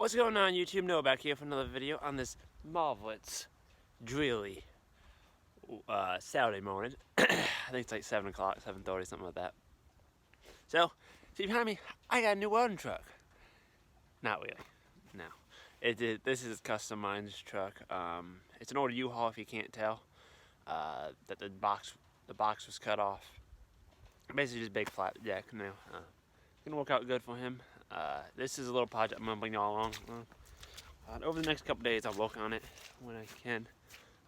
What's going on, YouTube? Noah back here for another video on this marvelous, dreary Saturday morning. I think it's like 7 o'clock, 7:30, something like that. So, see behind me, I got a new welding truck. Not really, no. This is a customized truck. It's an old U-Haul, if you can't tell. That the box was cut off. Basically just big flat deck now. Gonna work out good for him. This is a little project I'm gonna bring y'all along. Over the next couple days, I'll work on it when I can.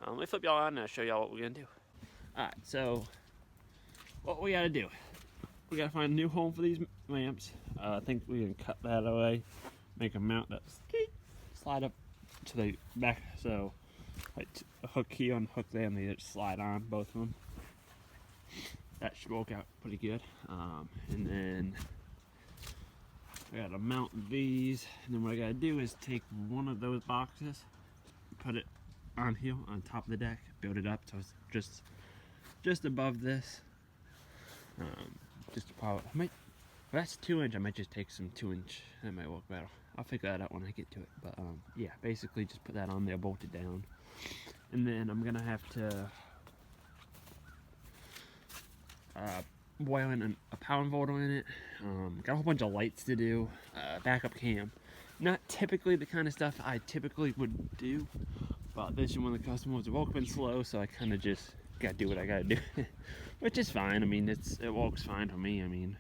Let me flip y'all on and I'll show y'all what we're gonna do. Alright, so what we gotta do, we gotta find a new home for these lamps. I think we can cut that away, make a mount that slide up to the back, so like a hook here and hook there, and they just slide on, both of them. That should work out pretty good. And then I gotta mount these, and then what I gotta do is take one of those boxes, put it on here on top of the deck, build it up so it's just above this. Just about, that's 2-inch. I might just take some 2-inch. That might work better. I'll figure that out when I get to it. But yeah, basically just put that on there, bolt it down, and then I'm gonna have to boil in a power inverter in it. Got a whole bunch of lights to do. Backup cam. Not typically the kind of stuff I typically would do, but this is one of the customers. The work's been slow, so I kind of just gotta do what I gotta do, which is fine. I mean, it works fine for me. I mean,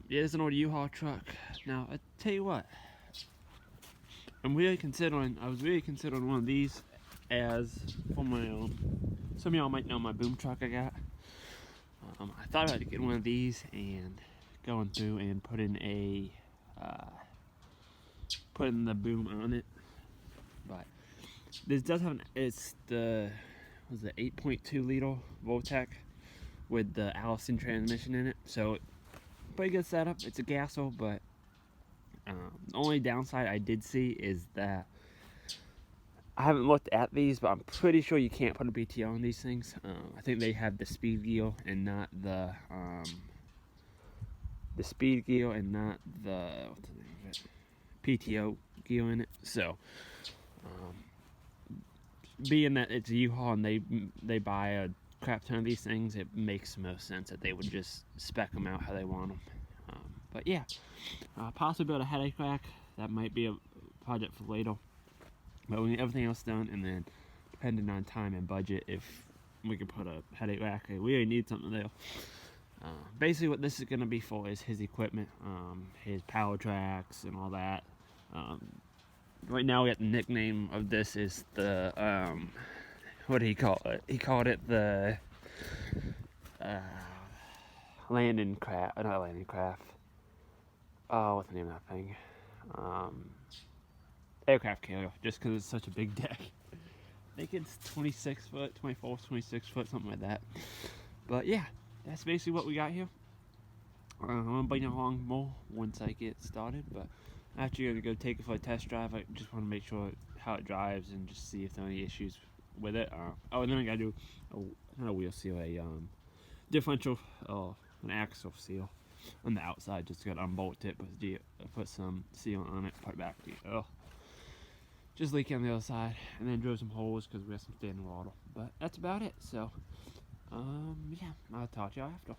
yeah, it's an old U-Haul truck. Now I tell you what, I was really considering one of these as for my own. Some of y'all might know my boom truck I got. I thought I'd get one of these and going through and put in the boom on it. But this does have it's the 8.2 liter Voltec with the Allison transmission in it. So pretty good setup. It's a gassel, but the only downside I did see is that I haven't looked at these, but I'm pretty sure you can't put a BTO on these things. I think they have the speed gear and not the speed gear and not the what's the name of it? PTO gear in it. So, being that it's a U-Haul and they buy a crap ton of these things, it makes most sense that they would just spec them out how they want them. But yeah, possibly build a headache rack. That might be a project for later. But we need everything else done, and then depending on time and budget, if we can put a headache rack, we really need something there. Basically what this is going to be for is his equipment, his power tracks and all that. Right now we got the nickname of this is the, what did he call it? He called it the landing craft, not landing craft. Oh, what's the name of that thing? Aircraft carrier, just because it's such a big deck. I think it's 26 foot, 24, 26 foot, something like that. But yeah, that's basically what we got here. I'm going to bring it along more once I get started, but after you're going to go take it for a test drive, I just want to make sure how it drives and just see if there are any issues with it. Oh, and then I got to do not a wheel seal, a differential, an axle seal on the outside. Just got to unbolt it, put some seal on it, put it back together. Just leaking on the other side, and then drill some holes because we have some standing water. But that's about it. So, yeah, I'll talk to y'all after.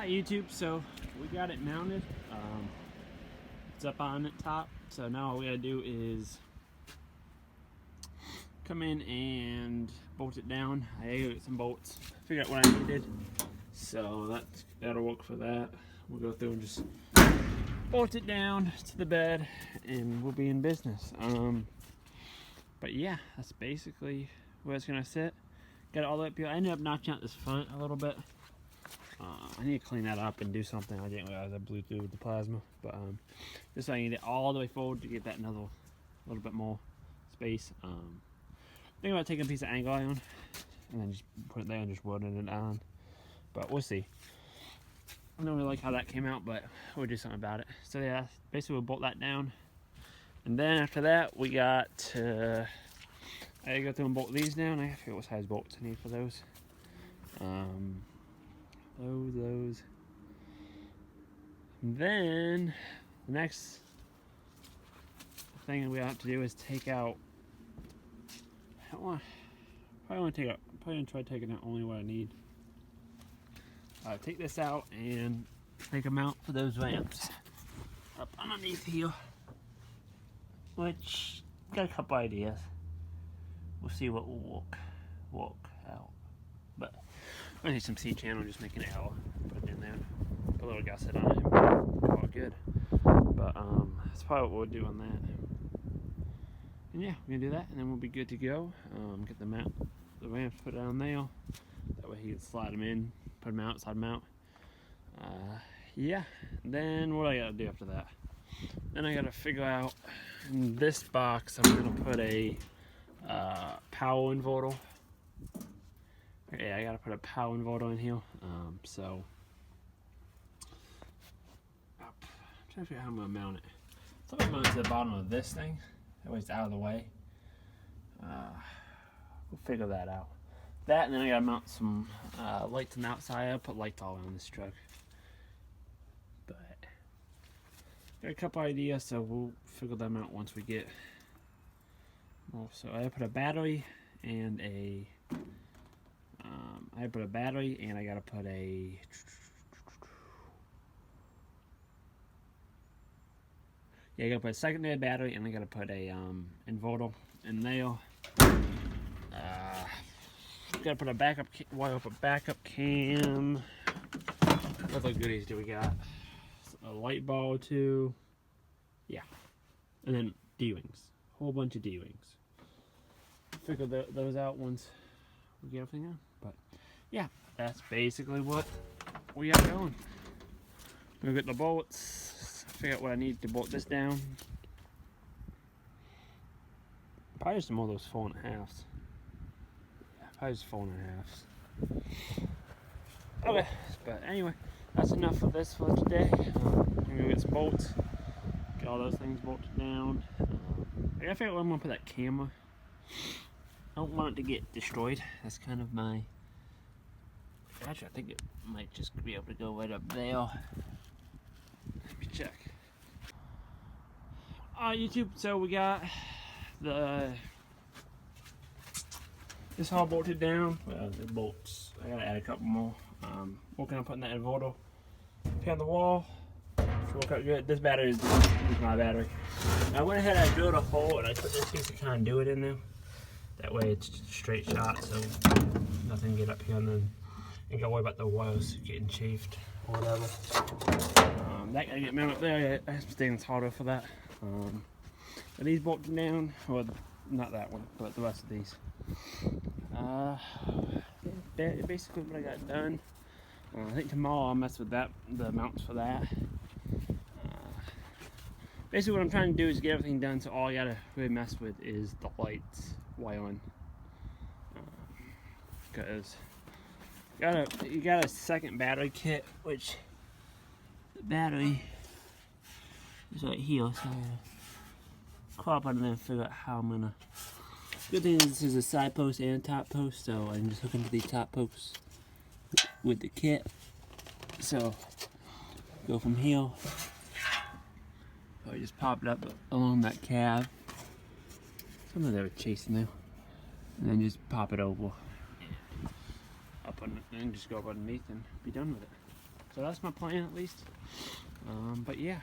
Hi YouTube, so we got it mounted. It's up on the top, so now all we gotta do is come in and bolt it down. I got some bolts, figure out what I needed, so that'll work for that. We'll go through and just bolt it down to the bed and we'll be in business. But yeah, that's basically where it's gonna sit. Got it all the way up here. I ended up notching out this front a little bit. I need to clean that up and do something. I didn't realize I blew through the plasma, but just so I need it all the way forward to get that another little bit more space. Think about taking a piece of angle iron and then just put it there and just welding it on. But we'll see. I don't really like how that came out, but we'll do something about it. So yeah, basically we'll bolt that down. And then after that, we got I gotta go through and bolt these down. I forget what size bolts I need for those. Those. And then the next thing we have to do is take out. Probably gonna try taking out only what I need. Take this out and make a mount for those ramps up underneath here. Which got a couple ideas. We'll see what will work out. But I need some C-channel, just making it L. Put it in there. Put a little gusset on it. Call it good. But that's probably what we'll do on that. And yeah, we're gonna do that, and then we'll be good to go. Get the ramps put down there. That way he can slide them in, put them out, slide them out. Yeah. Then what do I gotta do after that? Then I gotta figure out in this box. I'm gonna put a power inverter. Yeah, I gotta put a power inverter in here. So I'm trying to figure out how I'm gonna mount it. So I'm gonna mount it to the bottom of this thing. That way it's out of the way. We'll figure that out. That, and then I gotta mount some lights on the outside. I'll put lights all around this truck. But got a couple ideas, so we'll figure them out once we get. So I put a battery and a. I put a battery and I gotta put a. Yeah, I gotta put a secondary battery and I gotta put a inverter in there. Gotta put a backup wire up a backup cam. What other goodies do we got? A light bulb too. Yeah, and then D-rings. Whole bunch of D-rings. Figure those out once we get everything on. But yeah, that's basically what we got going. We'll get the bolts. Figure out what I need to bolt this down. Probably some more of those 4.5s. Yeah, probably just 4.5s. Okay, but anyway, that's enough of this for today. I'm gonna get some bolts. Get all those things bolted down. I gotta figure out where I'm gonna put that camera. I don't want it to get destroyed. That's kind of my. Actually, I think it might just be able to go right up there. Let me check. YouTube, so we got this all bolted down. Well, the bolts. I gotta add a couple more. Working on putting that inverter here on the wall. Should work out good. This battery is my battery. I went ahead and I drilled a hole and I put this piece of conduit in there. That way it's just a straight shot, so nothing can get up here and then ain't gotta worry about the wires getting chafed or whatever. That gotta get mounted up there. I have some stainless harder for that. Are these bolted down? Well, not that one, but the rest of these. Basically what I got done. I think tomorrow I'll mess with that, the mounts for that. Basically what I'm trying to do is get everything done, so all I gotta really mess with is the lights wiring. Because you got a second battery kit, which the battery is right here, so I'm gonna crawl up under there and figure out how I'm gonna. Good thing is this is a side post and a top post, so I can just hook into these top posts with the kit. So go from here. I just pop it up along that cab. Some of them are chasing there. And then just pop it over. Up on it and just go up underneath and be done with it. So that's my plan at least. But yeah,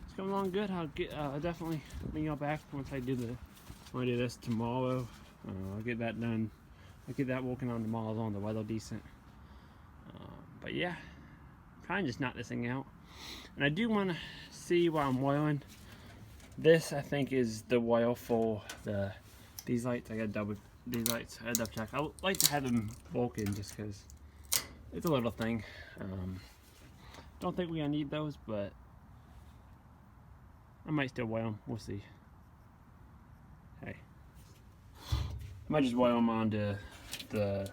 it's coming along good. I'll definitely bring y'all back once I do this tomorrow. I'll get that done. I'll get that working on tomorrow on the weather decent. But yeah, trying to just knock this thing out. And I do want to see while I'm oiling. This I think is the oil for these lights. I got these lights. I double check. I like to have them working just because it's a little thing. Don't think we're gonna need those, but I might still oil them. We'll see. Hey, I might just oil them onto the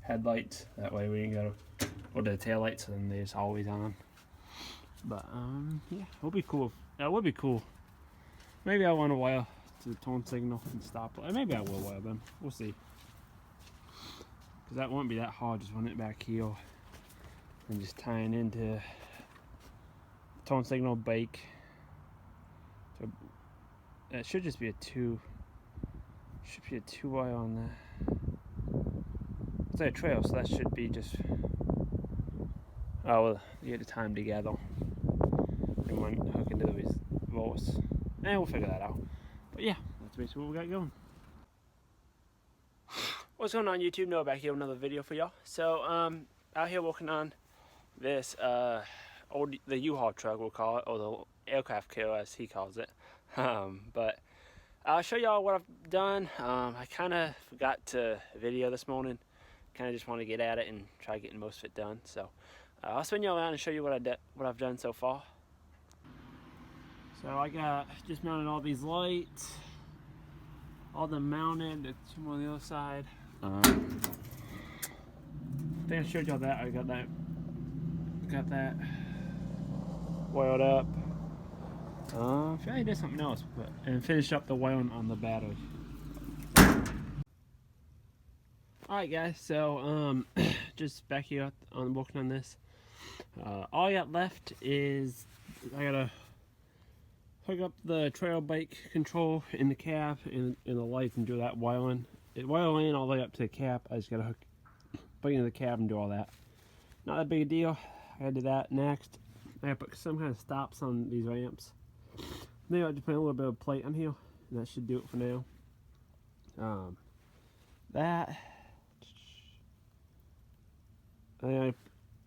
headlights. That way we ain't gotta, or the tail lights, and they're just always on. But yeah, it'll be cool. That would be cool. Maybe I want to wire to the tone signal and stop. Maybe I will wire them. We'll see. Because that won't be that hard, just running it back here and just tying into the tone signal bake. So that should just be a two wire on that. It's like a trail, so that should be just, oh well, you get the time together and one hook into these volts. And we'll figure that out. But yeah, that's basically what we got going. What's going on YouTube? Noah back here with another video for y'all. So out here working on this the U-Haul truck, we'll call it, or the aircraft carrier as he calls it. But I'll show y'all what I've done. I kind of forgot to video this morning. Kind of just want to get at it and try getting most of it done. So I'll spin y'all around and show you what I've done so far. So I got just mounted all these lights, all them mounted, the two on the other side. I think I showed y'all that. I got that oiled up. I feel like I did something else, and finished up the wiring on the battery. Alright guys, so just back here on working on this. All I got left is I gotta hook up the trail bike control in the cab and the lights and do that wiring. Wiring all the way up to the cap. I just gotta put it into the cab and do all that. Not that big a deal. I gotta do that next. I gotta put some kind of stops on these ramps. Then I'll just put a little bit of plate on here, and that should do it for now.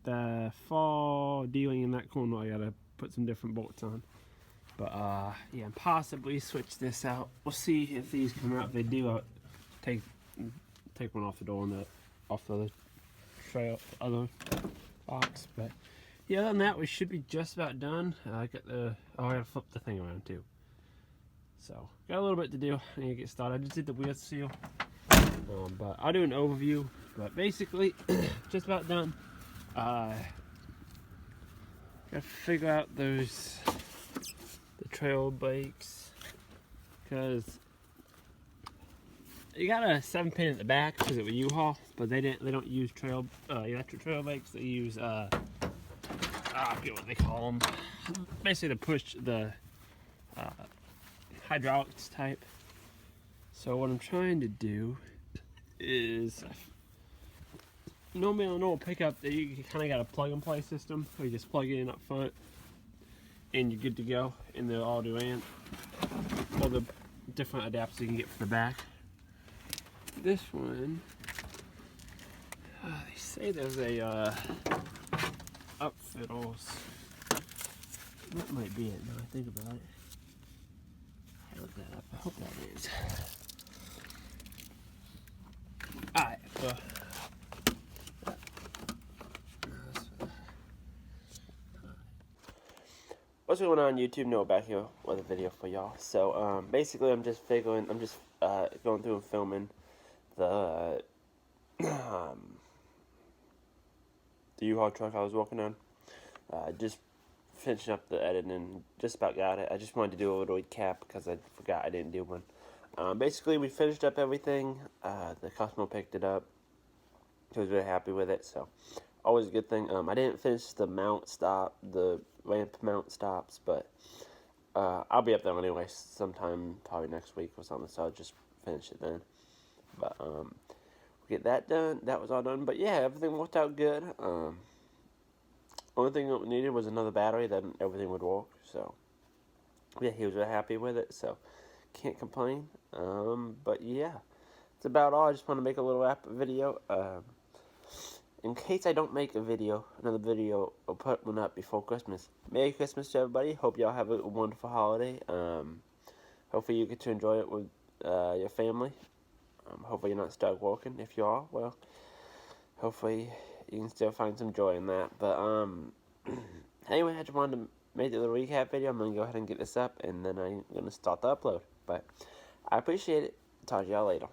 The fall dealing in that corner, I gotta put some different bolts on. But yeah, and possibly switch this out. We'll see if these come out. If they do, I'll take one off the door and off the trail other box. But yeah, other than that, we should be just about done. I gotta flip the thing around too. So got a little bit to do. I need to get started. I just did the wheel seal, but I'll do an overview. But basically, just about done. Gotta figure out the trail bikes, because you got a 7-pin at the back because it was U-Haul, but they don't use electric trail bikes. They use I forget what they call them. Basically to push the hydraulics type. So what I'm trying to do is, normally on an old pickup, you kind of got a plug and play system where you just plug it in up front and you're good to go in the all and all the different adapters you can get for the back. This one, they say there's a upfittles. That might be it now I think about it. I looked that up. I hope that is. Alright, so what's going on YouTube? Noah back here with a video for y'all. So basically I'm just going through and filming the U-Haul truck I was working on. Just finishing up the editing and just about got it. I just wanted to do a little recap because I forgot I didn't do one. Basically we finished up everything. The customer picked it up. He was very happy with it, so always a good thing. I didn't finish the ramp mount stops, but I'll be up there anyway sometime, probably next week or something, so I'll just finish it then. But get that done. That was all done. But yeah, everything worked out good. Only thing that we needed was another battery, then everything would work. So yeah, he was really happy with it. So can't complain. But yeah, that's about all. I just want to make a little app video. In case I don't make another video, I'll put one up before Christmas. Merry Christmas to everybody. Hope y'all have a wonderful holiday. Hopefully you get to enjoy it with your family. Hopefully you're not stuck working. If you are, well, hopefully you can still find some joy in that. But anyway, I just wanted to make a little recap video. I'm going to go ahead and get this up, and then I'm going to start the upload. But I appreciate it. Talk to y'all later.